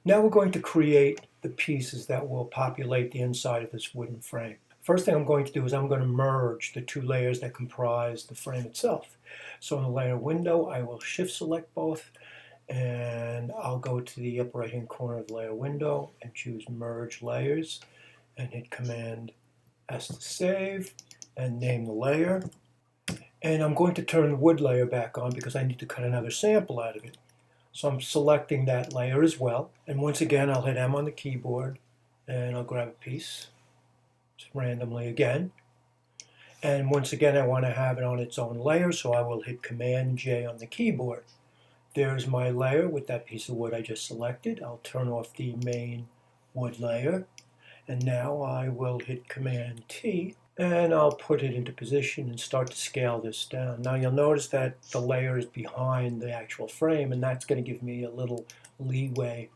Now we're going to create the pieces that will populate the inside of this wooden frame. First thing I'm going to do is I'm going to merge the two layers that comprise the frame itself. So in the layer window, I will shift select both, and I'll go to the upper right hand corner of the layer window and choose merge layers and hit Command S to save and name the layer. And I'm going to turn the wood layer back on because I need to cut another sample out of it. So I'm selecting that layer as well. And once again, I'll hit M on the keyboard and I'll grab a piece just randomly again. And once again, I want to have it on its own layer, so I will hit Command J on the keyboard. There's my layer with that piece of wood I just selected. I'll turn off the main wood layer. And now I will hit Command T and I'll put it into position and start to scale this down. Now you'll notice that the layer is behind the actual frame, and that's going to give me a little leeway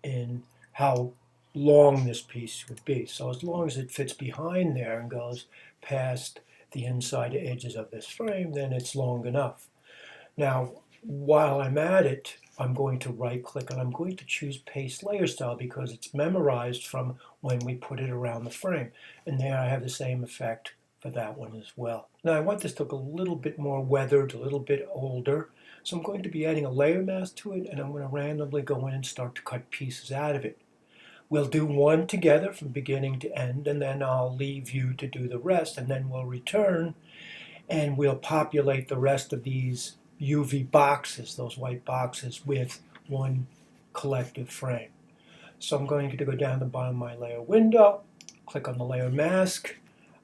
in how long this piece would be. So as long as it fits behind there and goes past the inside edges of this frame, then it's long enough. Now, while I'm at it, I'm going to right click and I'm going to choose Paste Layer Style because it's memorized from when we put it around the frame. And there I have the same effect for that one as well. Now I want this to look a little bit more weathered, a little bit older. So I'm going to be adding a layer mask to it, and I'm going to randomly go in and start to cut pieces out of it. We'll do one together from beginning to end, and then I'll leave you to do the rest, and then we'll return and we'll populate the rest of these UV boxes, those white boxes, with one collective frame. So I'm going to go down the bottom of my layer window, click on the layer mask.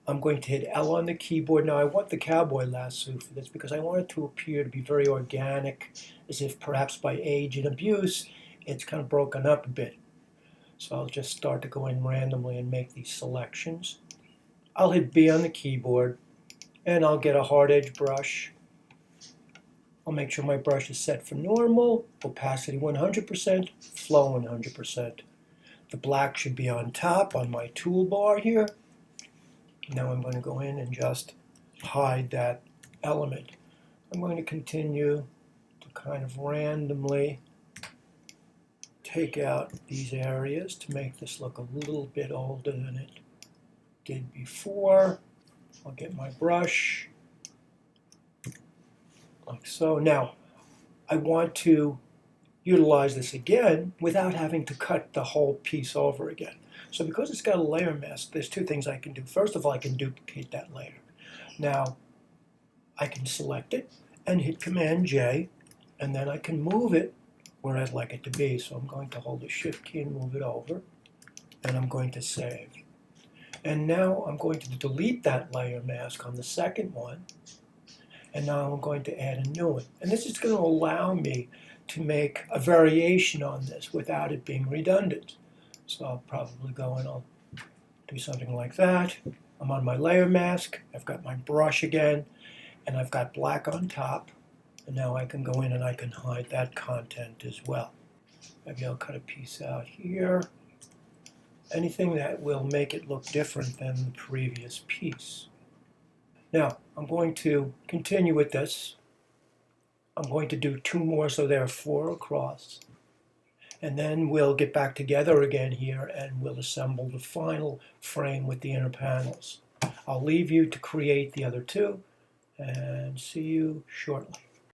I'm going to hit L on the keyboard. Now I want the cowboy lasso for this because I want it to appear to be very organic, as if perhaps by age and abuse, it's kind of broken up a bit. So I'll just start to go in randomly and make these selections. I'll hit B on the keyboard and I'll get a hard edge brush. I'll make sure my brush is set for normal, opacity 100%, flow 100%. The black should be on top on my toolbar here. Now I'm going to go in and just hide that element. I'm going to continue to kind of randomly take out these areas to make this look a little bit older than it did before. I'll get my brush, like so. Now, I want to utilize this again without having to cut the whole piece over again. So because it's got a layer mask, there's two things I can do. First of all, I can duplicate that layer. Now, I can select it and hit Command J, and then I can move it where I'd like it to be. So I'm going to hold the Shift key and move it over, and I'm going to save. And now I'm going to delete that layer mask on the second one, and now I'm going to add a new one. And this is going to allow me to make a variation on this without it being redundant. So I'll probably go and I'll do something like that. I'm on my layer mask, I've got my brush again, and I've got black on top. And now I can go in and I can hide that content as well. Maybe I'll cut a piece out here. Anything that will make it look different than the previous piece. Now, I'm going to continue with this. I'm going to do two more, so there are 4 across. And then we'll get back together again here and we'll assemble the final frame with the inner panels. I'll leave you to create the other 2 and see you shortly.